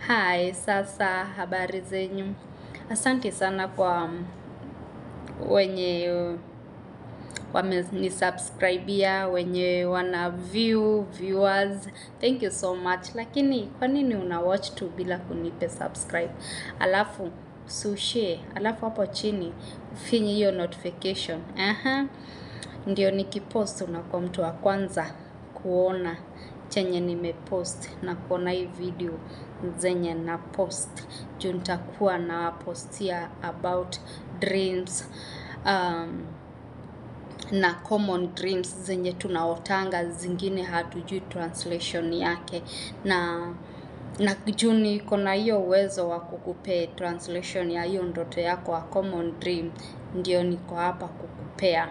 Hi, sasa habari zenyu. Asante sana kwa wenye wamenisubscribia, wenye wana viewers. Thank you so much. Lakini kwa nini una watch tu bila kunipe subscribe? Alafu share, alafu hapo chini ufinye hiyo notification. Ndio nikipost unakuwa mtu wa kwanza kuona chenye nimepost na kuona hii video zenye na post. Juu nitakuwa na postia about dreams na common dreams zenye tunaotanga, zingine hatujui translation yake, na juu niko na hiyo uwezo wa kukupea translation ya hiyo ndoto yako wa common dream, ndio niko hapa kukupea.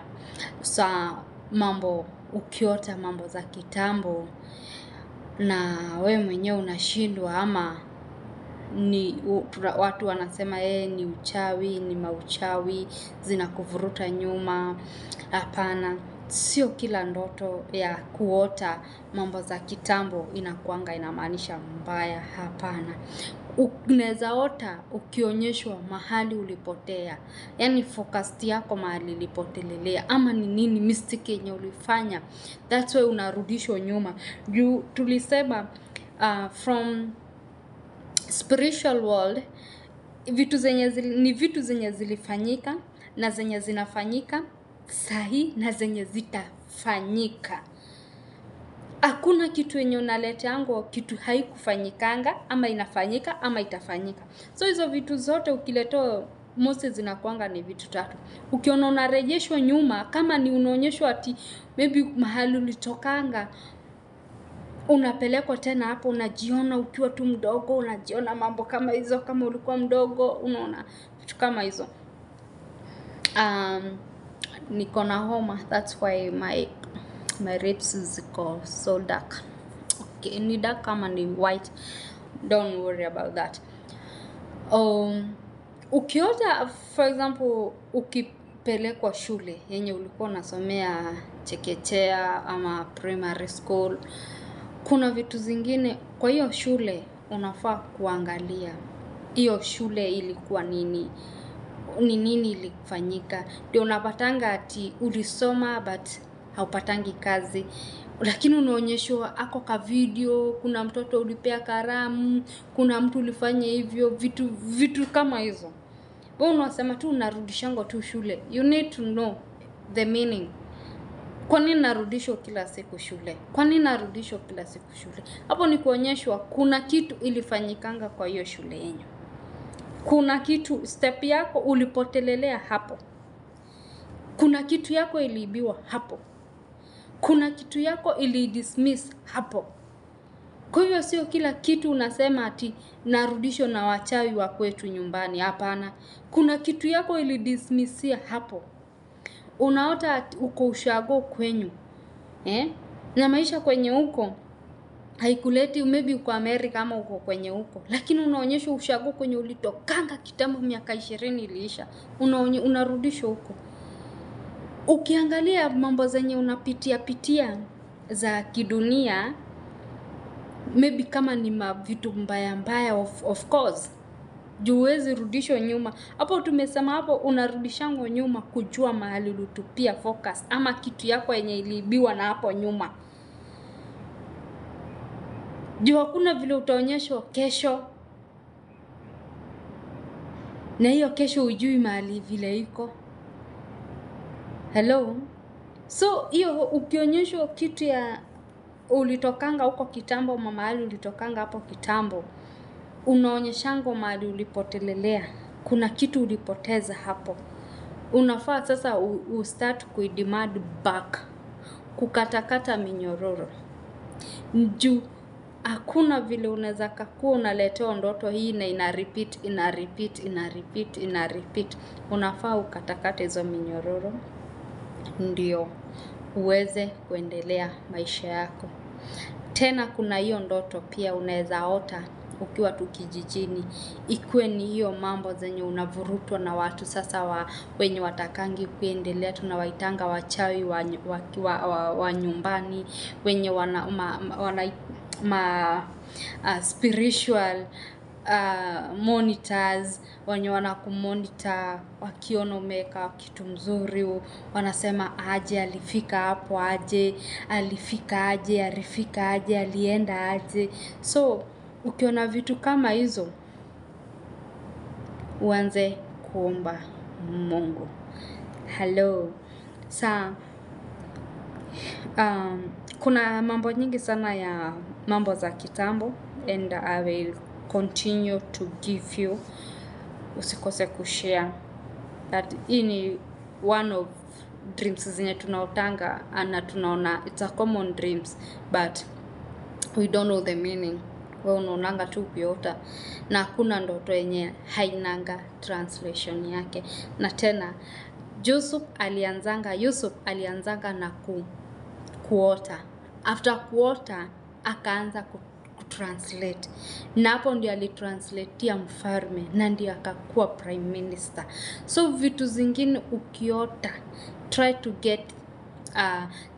Mambo ukiota mambo za kitambo na we mwenyewe unashindwa, ama ni watu wanasema ni uchawi, ni mauchawi zinakuvuruta nyuma. Hapana, sio kila ndoto ya kuota mambo za kitambo inakuanga inamaanisha mbaya. Hapana, unaweza ota ukionyeshwa mahali ulipotea, yani focus yako mahali ulipotelelea, ama ni nini mistake yenye ulifanya, that's why unarudishwa nyuma. Juu tulisema from spiritual world, vitu zenye zilifanyika na zenye zinafanyika sahi na zenye zitafanyika. Hakuna kitu yenye unaleteango kitu haikufanyikanga, ama inafanyika ama itafanyika. So hizo vitu zote ukileto mosi zinakuanga ni vitu tatu. Ukiona unarejeshwa nyuma, kama ni unaonyeshwa ati maybe mahali ulitokanga, unapelekwa tena hapo, unajiona ukiwa tu mdogo, unajiona mambo kama hizo, kama ulikuwa mdogo, unaona vitu kama hizo. Niko na homa, that's why my lips ziko so dark. Okay, ni dark kama ni white, don't worry about that. Ukiota for example ukipelekwa shule yenye ulikuwa unasomea chekechea ama primary school, kuna vitu zingine kwa hiyo shule unafaa kuangalia hiyo shule ilikuwa nini ilifanyika. Ndio unapatanga ati ulisoma but haupatangi kazi, lakini unaonyeshwa ako ka video, kuna mtoto ulipea karamu, kuna mtu ulifanya hivyo, vitu kama hizo. Wewe unasema tu unarudishango tu shule. You need to know the meaning. Kwa nini narudishwa kila siku shule? Kwa nini narudishwa kila siku shule? Hapo ni kuonyeshwa kuna kitu ilifanyikanga kwa hiyo shule yenyu. Kuna kitu step yako ulipotelelea hapo. Kuna kitu yako iliibiwa hapo. Kuna kitu yako ilidismiss hapo. Kwa hiyo sio kila kitu unasema ati narudishwa na wachawi wa kwetu nyumbani. Hapana. Kuna kitu yako ilidismissia hapo. Unaota uko ushago kwenyu. Na maisha kwenye huko haikuleti, maybe uko Amerika ama uko kwenye huko, lakini unaonyeshwa ushago kwenye ulitokanga kitambo, miaka 20 iliisha, unarudishwa huko. Ukiangalia mambo zenye unapitia za kidunia, maybe kama ni vitu mbaya of course, juu huwezi rudishwa nyuma. Hapo tumesema hapo unarudishango nyuma kujua mahali ulitupia focus, ama kitu yako yenye iliibiwa na hapo nyuma. Juu hakuna vile utaonyeshwa kesho, na hiyo kesho ujui mahali vile iko. Hello? So hiyo ukionyeshwa kitu ya ulitokanga huko kitambo, mahali ulitokanga hapo kitambo, unaonyeshango mahali ulipotelelea, kuna kitu ulipoteza hapo. Unafaa sasa start kuidemand back, kukatakata minyororo. Juu hakuna vile unaweza kuwa unaletewa ndoto hii na ina repeat. Unafaa ukatakate hizo minyororo ndio uweze kuendelea maisha yako. Tena kuna hiyo ndoto pia unaweza ota ukiwa tu kijijini, ikuwe ni hiyo mambo zenye unavurutwa na watu sasa wenye watakangi kuendelea, tunawaitanga wachawi wa nyumbani, wenye wana spiritual monitors wenye wanakumonitor, wakiona umeweka kitu mzuri wanasema aje, alifika hapo aje, alifika aje, alifika aje, alienda aje. So ukiona vitu kama hizo, uanze kuomba Mungu. Hello. Kuna mambo nyingi sana ya mambo za kitambo, and I will continue to give you. Usikose kushare that hii ni one of dreams zenye tunaotanga, na tunaona it's a common dreams but we don't know the meaning. Wewe unaonanga tu ukiota, na kuna ndoto yenye hainanga translation yake. Na tena Yusuf alianzanga na kuota. After kuota akaanza kutranslate, na hapo ndio alitranslatea mfalme na ndio akakuwa prime minister. So vitu zingine ukiota, try to get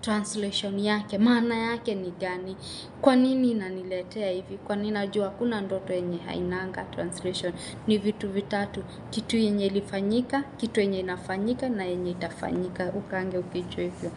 translation yake, maana yake ni gani, kwa nini inaniletea hivi, kwa nini. Najua kuna ndoto yenye hainanga translation. Ni vitu vitatu: kitu yenye ilifanyika, kitu yenye inafanyika, na yenye itafanyika. Ukaange ukijua hivyo.